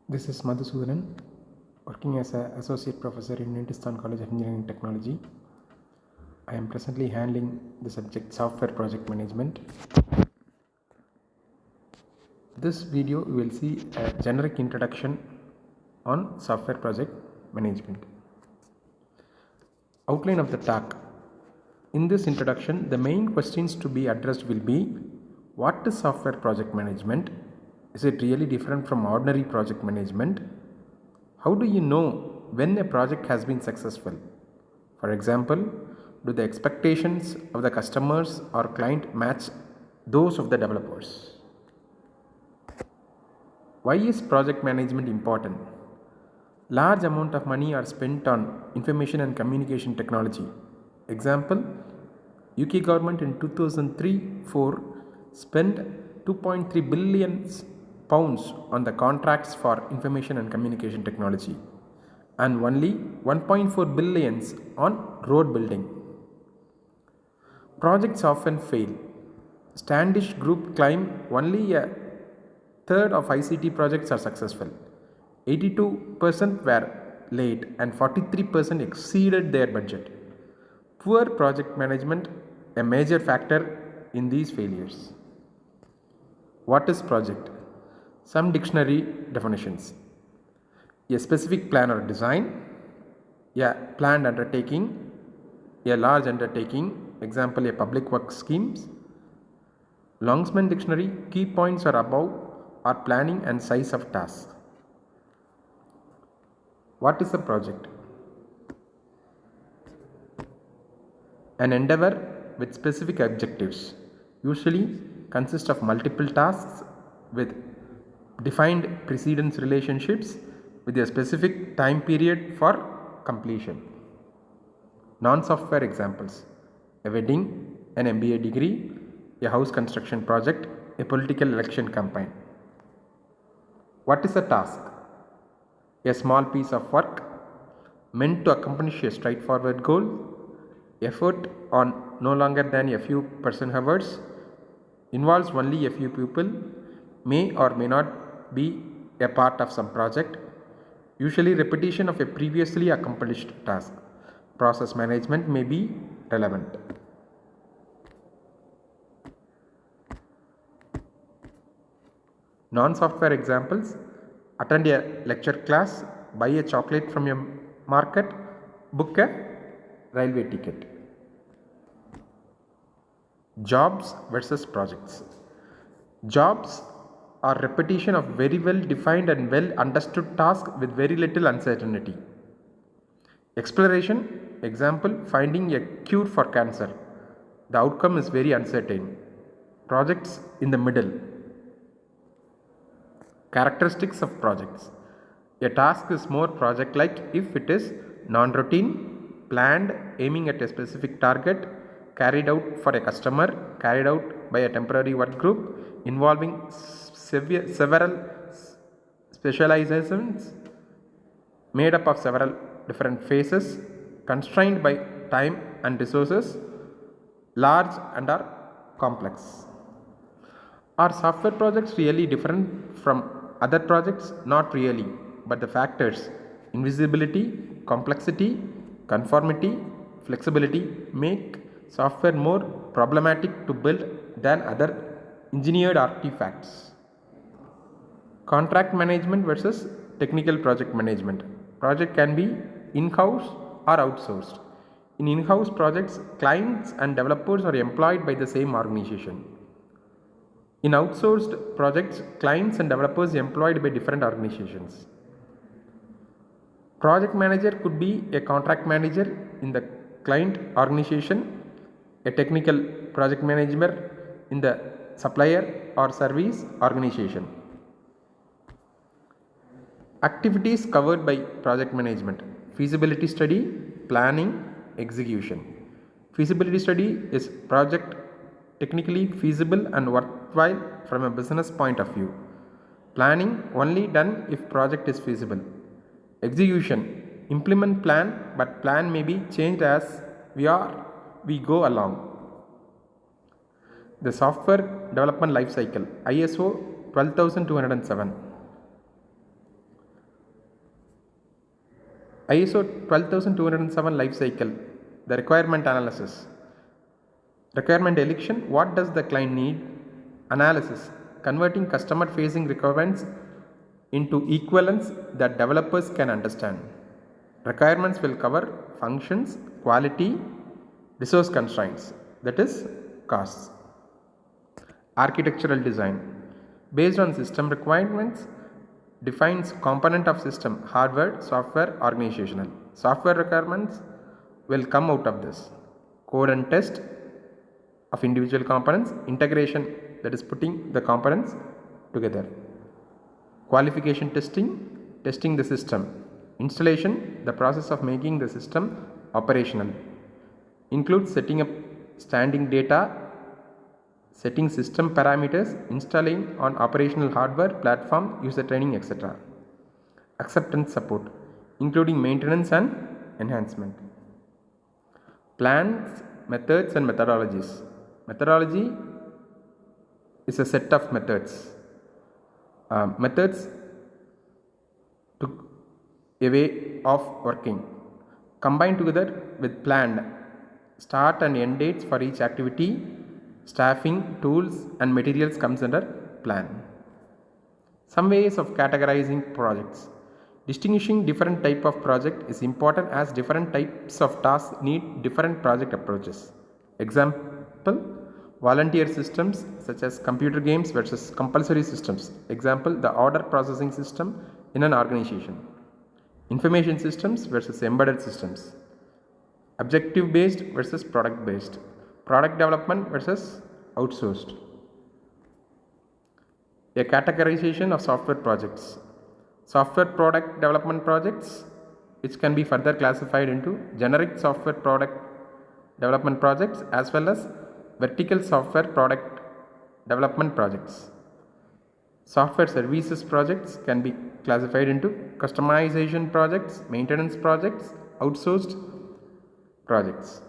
This is Madhusudanan, working as an associate professor in Hindustan College of Engineering and Technology. I am presently handling the subject software project management. This video you will see a generic introduction on software project management. Outline of the talk. In this introduction, the main questions to be addressed will be: what is software project management? Is it really different from ordinary project management? How do you know when a project has been successful? For example, do the expectations of the customers or client match those of the developers? Why is project management important? Large amount of money are spent on information and communication technology. Example, UK government in 2003-4 spent 2.3 billion pounds on the contracts for information and communication technology and only 1.4 billions on road building. Projects often fail. Standish Group claim only a third of ICT projects are successful. 82% were late and 43% exceeded their budget. Poor project management a major factor in these failures. What is project? Some dictionary definitions: a specific plan or design, a planned undertaking, a large undertaking, example a public works schemes. Longsman dictionary, key points are above are planning and size of tasks. What is a project? An endeavor with specific objectives, usually consists of multiple tasks with defined precedence relationships with a specific time period for completion. Non-software examples: a wedding, an MBA degree, a house construction project, a political election campaign. What is a task? A small piece of work meant to accomplish a straightforward goal, effort on no longer than a few person hours, involves only a few people, may or may not be a part of some project, usually repetition of a previously accomplished task. Process management may be relevant. Non-software examples: attend a lecture class, buy a chocolate from a market, book a railway ticket. Jobs versus projects. Jobs are repetition of very well defined and well understood tasks with very little uncertainty. Exploration, example, finding a cure for cancer. The outcome is very uncertain. Projects in the middle. Characteristics of projects. A task is more project-like if it is non-routine, planned, aiming at a specific target, carried out for a customer, carried out by a temporary work group, involving several specializations, made up of several different phases, constrained by time and resources, large and are complex. Are software projects really different from other projects? Not really, but the factors invisibility, complexity, conformity, flexibility make software more problematic to build than other engineered artifacts. Contract management versus technical project management. Project can be in-house or outsourced. In in-house projects, clients and developers are employed by the same organization. In outsourced projects, clients and developers employed by different organizations. Project manager could be a contract manager in the client organization, a technical project manager in the supplier or service organization. Activities covered by project management: feasibility study, planning, execution. Feasibility study is project technically feasible and worthwhile from a business point of view. Planning only done if project is feasible. Execution, implement plan, but plan may be changed as we go along. The software development life cycle, ISO 12207. ISO 12207 life cycle, the requirement analysis. Requirement election, what does the client need? Analysis, converting customer facing requirements into equivalents that developers can understand. Requirements will cover functions, quality, resource constraints, that is, costs. Architectural design, based on system requirements, defines component of system, hardware, software, organizational. Software requirements will come out of this. Code and test of individual components, integration, that is putting the components together. Qualification testing, testing the system. Installation, the process of making the system operational. Includes setting up standing data, setting system parameters, installing on operational hardware, platform, user training, etc. Acceptance support, including maintenance and enhancement. Plans, methods and methodologies. Methodology is a set of methods. Methods to a way of working, combined together with planned start and end dates for each activity, staffing, tools and materials comes under plan. Some ways of categorizing projects. Distinguishing different type of project is important as different types of tasks need different project approaches. Example, volunteer systems such as computer games versus compulsory systems. Example, the order processing system in an organization. Information systems versus embedded systems. Objective based versus product based. Product development versus outsourced. A categorization of software projects. Software product development projects, which can be further classified into generic software product development projects as well as vertical software product development projects. Software services projects can be classified into customization projects, maintenance projects, outsourced projects.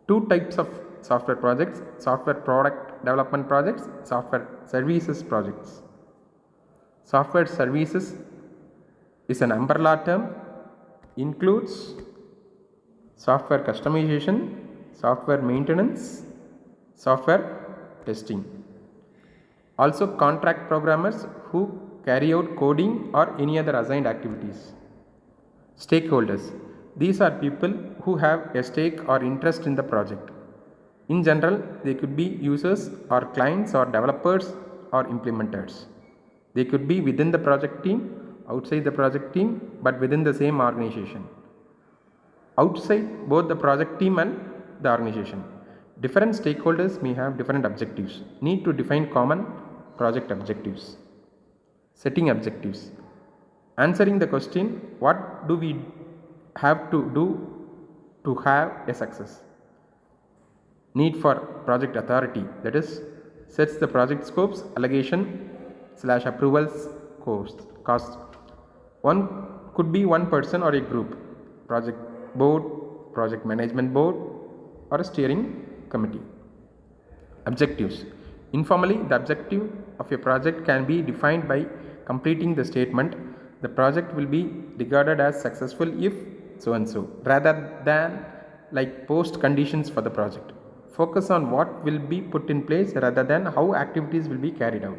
Two types of software projects: software product development projects, software services projects. Software services is an umbrella term, includes software customization, software maintenance, software testing. Also contract programmers who carry out coding or any other assigned activities. Stakeholders, these are people who have a stake or interest in the project. In general, they could be users or clients or developers or implementers. They could be within the project team, outside the project team, but within the same organization. Outside both the project team and the organization. Different stakeholders may have different objectives. Need to define common project objectives. Setting objectives. Answering the question, what do we have to do to have a success? Need for project authority, that is, sets the project scopes, allocation / approvals, cost. One could be one person or a group, project board, project management board, or a steering committee. Objectives. Informally, the objective of a project can be defined by completing the statement, the project will be regarded as successful if so and so, rather than like post conditions for the project. Focus on what will be put in place rather than how activities will be carried out.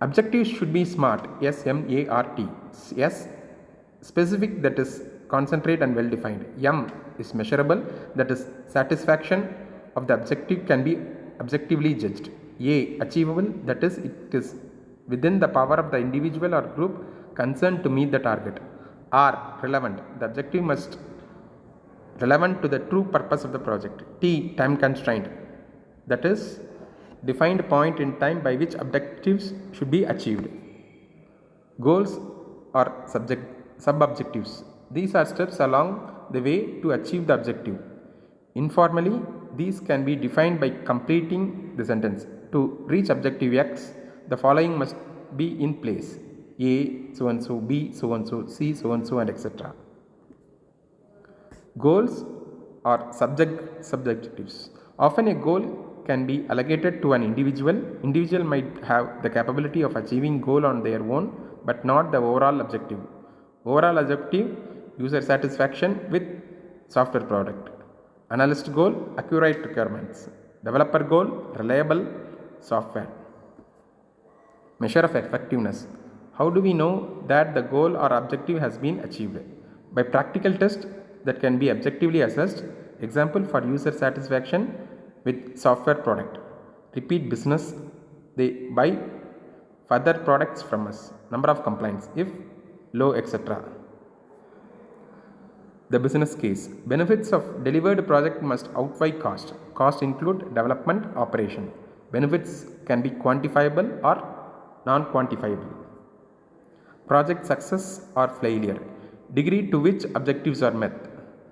Objectives should be SMART, S-M-A-R-T. S, specific, that is concentrate and well defined. M is measurable, that is satisfaction of the objective can be objectively judged. A, achievable, that is it is within the power of the individual or group concerned to meet the target. R, relevant, the objective must relevant to the true purpose of the project. T, time constraint, that is defined point in time by which objectives should be achieved. Goals or sub-objectives. These are steps along the way to achieve the objective. Informally, these can be defined by completing the sentence. To reach objective X, the following must be in place: A so and so, B so and so, C so and so, and etc. Goals or subjectives. Often a goal can be allocated to an individual. Individual might have the capability of achieving goal on their own, but not the overall objective. Overall objective, user satisfaction with software product. Analyst goal, accurate requirements. Developer goal, reliable software. Measure of effectiveness. How do we know that the goal or objective has been achieved? By practical tests that can be objectively assessed. Example for user satisfaction with software product. Repeat business. They buy further products from us. Number of complaints if low, etc. The business case. Benefits of delivered project must outweigh cost. Cost include development, operation. Benefits can be quantifiable or non-quantifiable. Project success or failure. Degree to which objectives are met.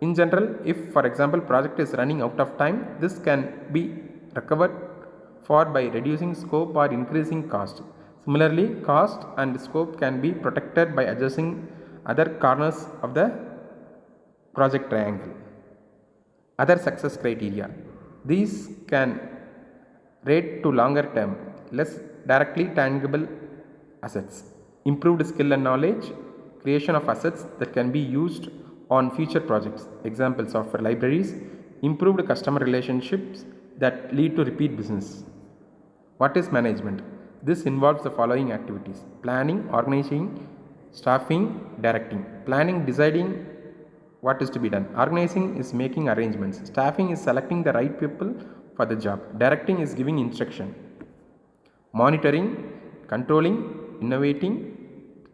In general, if for example project is running out of time, this can be recovered for by reducing scope or increasing cost. Similarly, cost and scope can be protected by adjusting other corners of the project triangle. Other success criteria. These can rate to longer term, less directly tangible assets, improved skill and knowledge, creation of assets that can be used on future projects. Example software libraries, improved customer relationships that lead to repeat business. What is management? This involves the following activities: planning, organizing, staffing, directing. Planning, deciding what is to be done. Organizing is making arrangements. Staffing is selecting the right people for the job. Directing is giving instruction. Monitoring, controlling, innovating,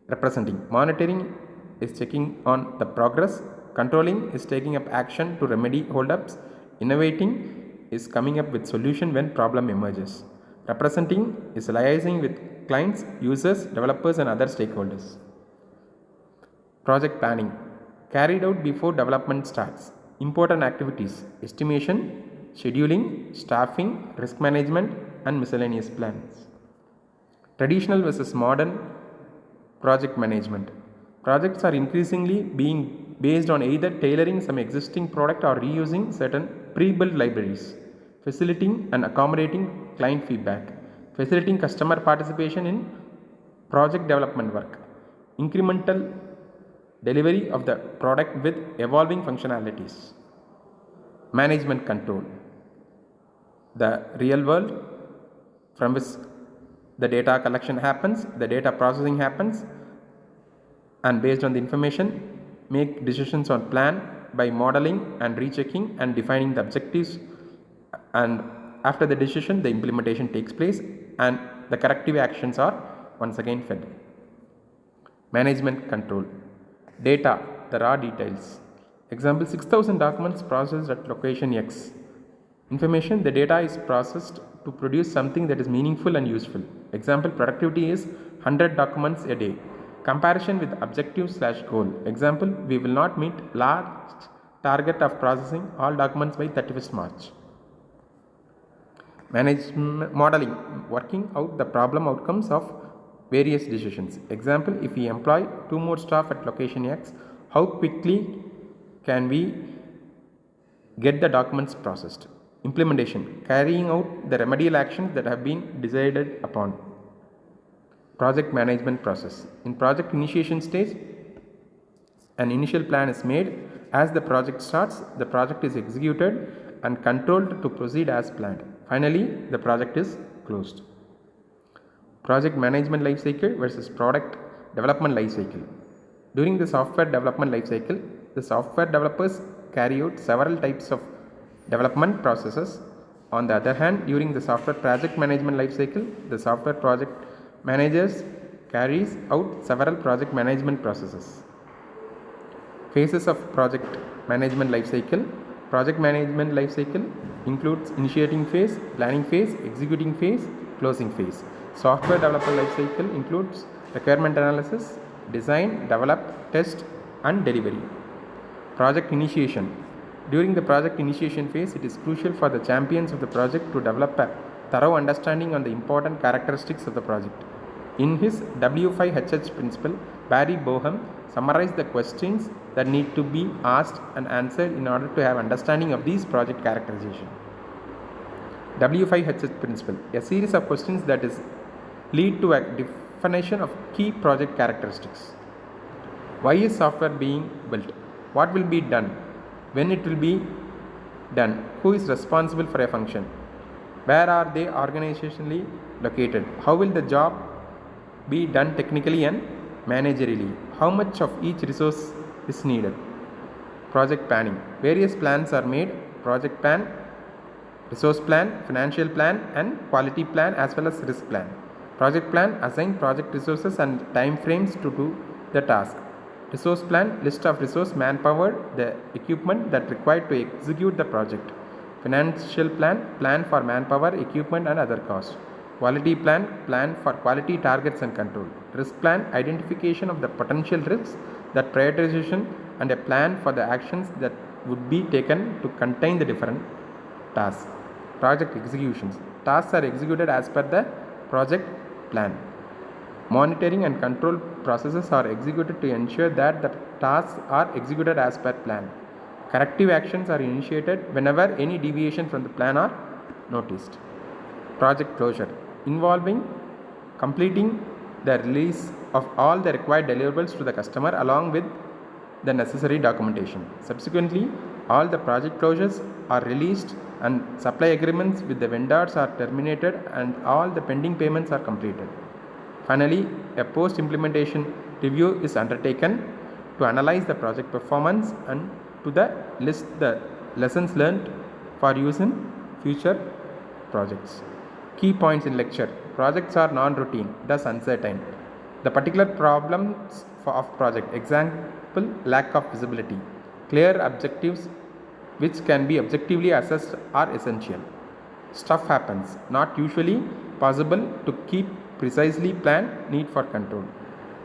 representing. Monitoring is checking on the progress. Controlling is taking up action to remedy holdups. Innovating is coming up with solution when problem emerges. Representing is liaising with clients, users, developers and other stakeholders. Project planning, carried out before development starts. Important activities: estimation, scheduling, staffing, risk management and miscellaneous plans. Traditional versus modern project management. Projects are increasingly being based on either tailoring some existing product or reusing certain pre-built libraries, facilitating and accommodating client feedback, facilitating customer participation in project development work, incremental delivery of the product with evolving functionalities. Management control, the real world from which the data collection happens, the data processing happens, and based on the information make decisions on plan by modeling and rechecking and defining the objectives, and after the decision the implementation takes place and the corrective actions are once again fed. Management control, data, the raw details. Example, 6,000 documents processed at location X. Information, the data is processed to produce something that is meaningful and useful. Example, productivity is 100 documents a day. Comparison with objective/goal. Example, we will not meet large target of processing all documents by 31st March. Management modeling, working out the problem outcomes of various decisions. Example, if we employ 2 more staff at location X, how quickly can we get the documents processed? Implementation, carrying out the remedial actions that have been decided upon. Project management process. In project initiation stage, an initial plan is made. As the project starts, the project is executed and controlled to proceed as planned. Finally, the project is closed. Project management life cycle versus product development life cycle. During the software development life cycle, the software developers carry out several types of development processes. On the other hand, during the software project management life cycle, the software project managers carries out several project management processes. Phases of project management life cycle. Project management life cycle includes initiating phase, planning phase, executing phase, closing phase. Software development life cycle includes requirement analysis, design, develop, test and delivery. Project initiation. During the project initiation phase, it is crucial for the champions of the project to develop a thorough understanding on the important characteristics of the project. In his W5HH principle, Barry Boehm summarized the questions that need to be asked and answered in order to have understanding of these project characterization. W5HH principle, a series of questions that is lead to a definition of key project characteristics. Why is software being built? What will be done? When it will be done? Who is responsible for a function? Where are they organizationally located? How will the job be done technically and managerially? How much of each resource is needed? Project planning. Various plans are made: project plan, resource plan, financial plan, and quality plan, as well as risk plan. Project plan assign project resources and time frames to do the task. Resource plan list of resource, manpower, the equipment that required to execute the project. Financial plan for manpower, equipment, and other costs. Quality plan for quality targets and control. Risk plan identification of the potential risks, that prioritization, and a plan for the actions that would be taken to contain the different tasks. Project executions. Tasks are executed as per the project plan. Monitoring and control processes are executed to ensure that the tasks are executed as per plan. Corrective actions are initiated whenever any deviation from the plan are noticed. Project closure involving completing the release of all the required deliverables to the customer along with the necessary documentation. Subsequently, all the project closures are released and supply agreements with the vendors are terminated and all the pending payments are completed. Finally, a post-implementation review is undertaken to analyze the project performance and to list the lessons learned for use in future projects. Key points in lecture. Projects are non-routine, thus uncertain. The particular problems of project. Example, lack of visibility. Clear objectives which can be objectively assessed are essential. Stuff happens, not usually possible to keep precisely planned, need for control.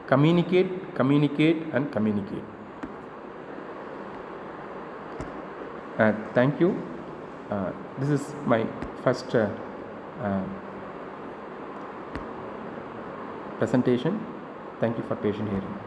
Communicate, and communicate. Thank you. This is my first presentation. Thank you for patient hearing.